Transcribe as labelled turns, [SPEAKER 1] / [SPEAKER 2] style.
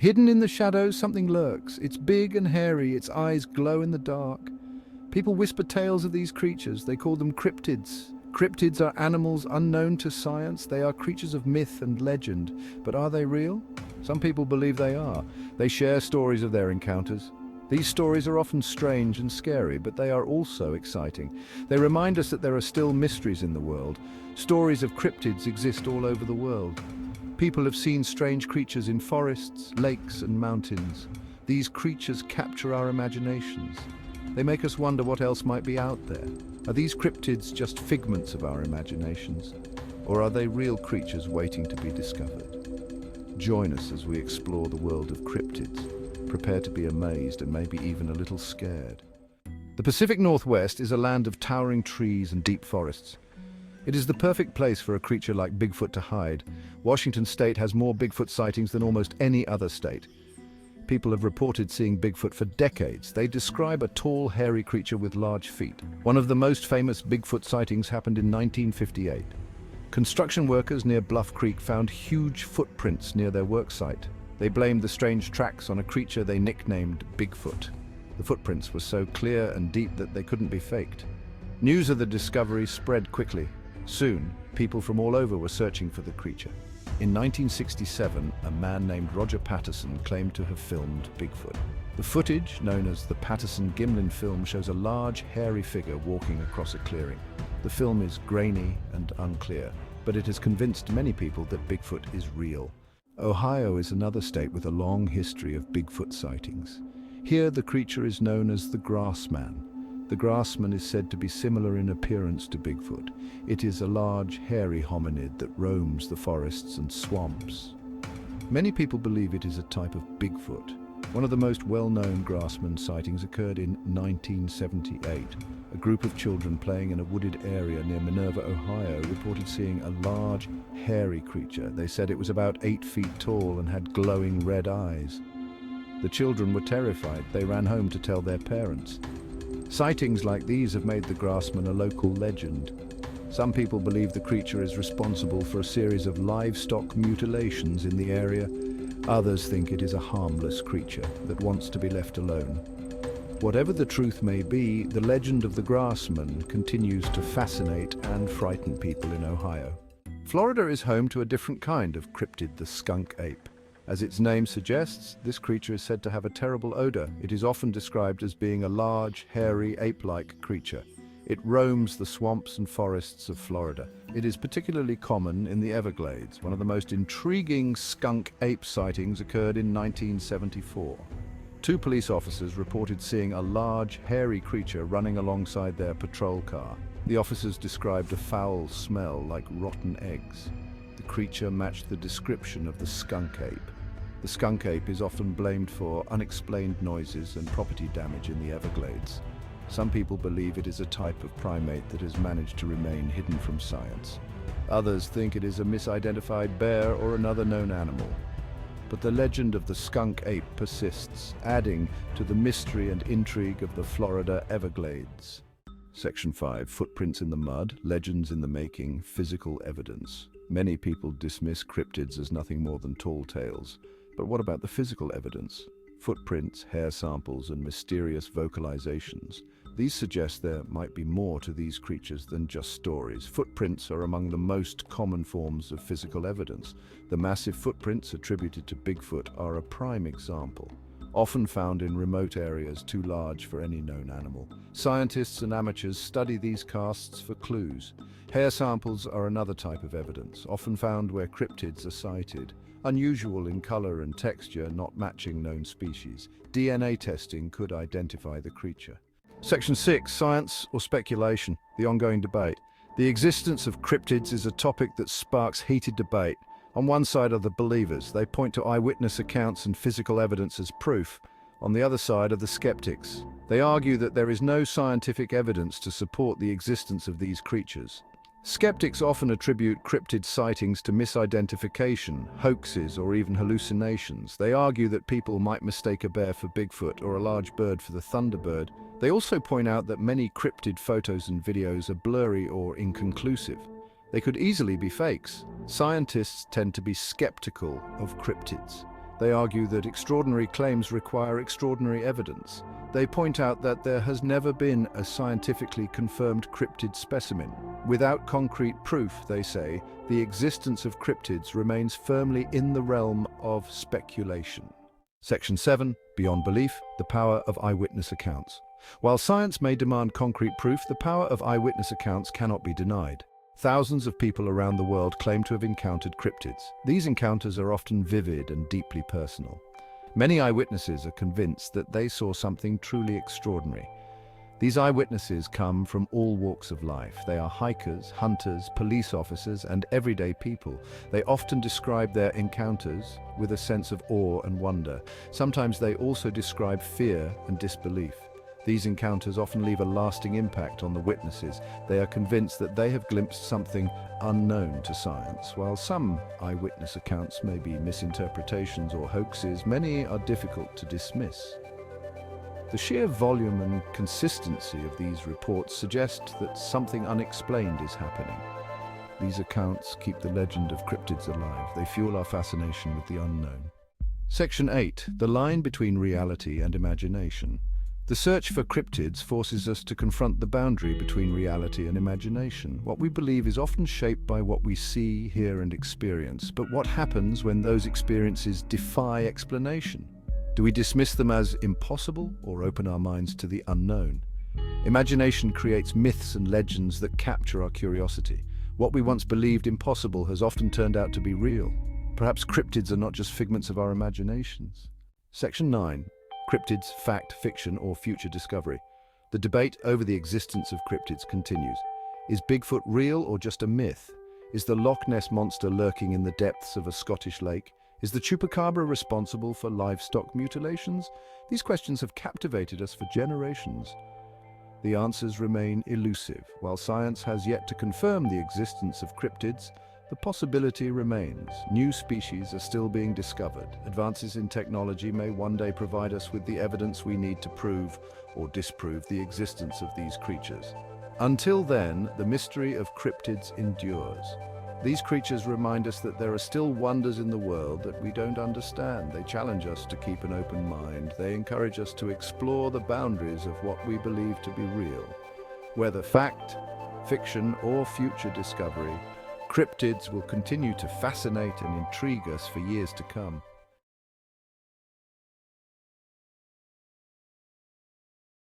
[SPEAKER 1] Hidden in the shadows, something lurks. It's big and hairy, its eyes glow in the dark. People whisper tales of these creatures. They call them cryptids. Cryptids are animals unknown to science. They are creatures of myth and legend. But are they real? Some people believe they are. They share stories of their encounters. These stories are often strange and scary, but they are also exciting. They remind us that there are still mysteries in the world. Stories of cryptids exist all over the world. People have seen strange creatures in forests, lakes, and mountains. These creatures capture our imaginations. They make us wonder what else might be out there. Are these cryptids just figments of our imaginations? Or are they real creatures waiting to be discovered? Join us as we explore the world of cryptids. Prepare to be amazed and maybe even a little scared. The Pacific Northwest is a land of towering trees and deep forests. It is the perfect place for a creature like Bigfoot to hide. Washington State has more Bigfoot sightings than almost any other state. People have reported seeing Bigfoot for decades. They describe a tall, hairy creature with large feet. One of the most famous Bigfoot sightings happened in 1958. Construction workers near Bluff Creek found huge footprints near their work site. They blamed the strange tracks on a creature they nicknamed Bigfoot. The footprints were so clear and deep that they couldn't be faked. News of the discovery spread quickly. Soon, people from all over were searching for the creature. In 1967, a man named Roger Patterson claimed to have filmed Bigfoot. The footage, known as the Patterson-Gimlin film, shows a large, hairy figure walking across a clearing. The film is grainy and unclear, but it has convinced many people that Bigfoot is real. Ohio is another state with a long history of Bigfoot sightings. Here, the creature is known as the Grassman. The Grassman is said to be similar in appearance to Bigfoot. It is a large, hairy hominid that roams the forests and swamps. Many people believe it is a type of Bigfoot. One of the most well-known Grassman sightings occurred in 1978. A group of children playing in a wooded area near Minerva, Ohio, reported seeing a large, hairy creature. They said it was about 8 feet tall and had glowing red eyes. The children were terrified. They ran home to tell their parents. Sightings like these have made the Grassman a local legend. Some people believe the creature is responsible for a series of livestock mutilations in the area. Others think it is a harmless creature that wants to be left alone. Whatever the truth may be, the legend of the Grassman continues to fascinate and frighten people in Ohio. Florida is home to a different kind of cryptid, the skunk ape. As its name suggests, this creature is said to have a terrible odor. It is often described as being a large, hairy, ape-like creature. It roams the swamps and forests of Florida. It is particularly common in the Everglades. One of the most intriguing skunk ape sightings occurred in 1974. 2 police officers reported seeing a large, hairy creature running alongside their patrol car. The officers described a foul smell like rotten eggs. The creature matched the description of the skunk ape. The skunk ape is often blamed for unexplained noises and property damage in the Everglades. Some people believe it is a type of primate that has managed to remain hidden from science. Others think it is a misidentified bear or another known animal. But the legend of the skunk ape persists, adding to the mystery and intrigue of the Florida Everglades. Section 5. Footprints in the mud, legends in the making, physical evidence. Many people dismiss cryptids as nothing more than tall tales. But what about the physical evidence? Footprints, hair samples, and mysterious vocalizations. These suggest there might be more to these creatures than just stories. Footprints are among the most common forms of physical evidence. The massive footprints attributed to Bigfoot are a prime example, often found in remote areas too large for any known animal. Scientists and amateurs study these casts for clues. Hair samples are another type of evidence, often found where cryptids are sighted. Unusual in color and texture, not matching known species. DNA testing could identify the creature. Section 6. Science or speculation? The ongoing debate. The existence of cryptids is a topic that sparks heated debate. On one side are the believers. They point to eyewitness accounts and physical evidence as proof. On the other side are the skeptics. They argue that there is no scientific evidence to support the existence of these creatures. Skeptics often attribute cryptid sightings to misidentification, hoaxes, or even hallucinations. They argue that people might mistake a bear for Bigfoot or a large bird for the thunderbird. They also point out that many cryptid photos and videos are blurry or inconclusive. They could easily be fakes. Scientists tend to be skeptical of cryptids. They argue that extraordinary claims require extraordinary evidence. They point out that there has never been a scientifically confirmed cryptid specimen. Without concrete proof, they say, the existence of cryptids remains firmly in the realm of speculation. Section 7. Beyond belief, the power of eyewitness accounts. While science may demand concrete proof, the power of eyewitness accounts cannot be denied. Thousands of people around the world claim to have encountered cryptids. These encounters are often vivid and deeply personal. Many eyewitnesses are convinced that they saw something truly extraordinary. These eyewitnesses come from all walks of life. They are hikers, hunters, police officers, and everyday people. They often describe their encounters with a sense of awe and wonder. Sometimes they also describe fear and disbelief. These encounters often leave a lasting impact on the witnesses. They are convinced that they have glimpsed something unknown to science. While some eyewitness accounts may be misinterpretations or hoaxes, many are difficult to dismiss. The sheer volume and consistency of these reports suggest that something unexplained is happening. These accounts keep the legend of cryptids alive. They fuel our fascination with the unknown. Section 8. The line between reality and imagination. The search for cryptids forces us to confront the boundary between reality and imagination. What we believe is often shaped by what we see, hear, and experience. But what happens when those experiences defy explanation? Do we dismiss them as impossible or open our minds to the unknown? Imagination creates myths and legends that capture our curiosity. What we once believed impossible has often turned out to be real. Perhaps cryptids are not just figments of our imaginations. Section 9. Cryptids, fact, fiction, or future discovery. The debate over the existence of cryptids continues. Is Bigfoot real or just a myth? Is the Loch Ness Monster lurking in the depths of a Scottish lake? Is the chupacabra responsible for livestock mutilations? These questions have captivated us for generations. The answers remain elusive. While science has yet to confirm the existence of cryptids, the possibility remains. New species are still being discovered. Advances in technology may one day provide us with the evidence we need to prove or disprove the existence of these creatures. Until then, the mystery of cryptids endures. These creatures remind us that there are still wonders in the world that we don't understand. They challenge us to keep an open mind. They encourage us to explore the boundaries of what we believe to be real. Whether fact, fiction, or future discovery, cryptids will continue to fascinate and intrigue us for years to come.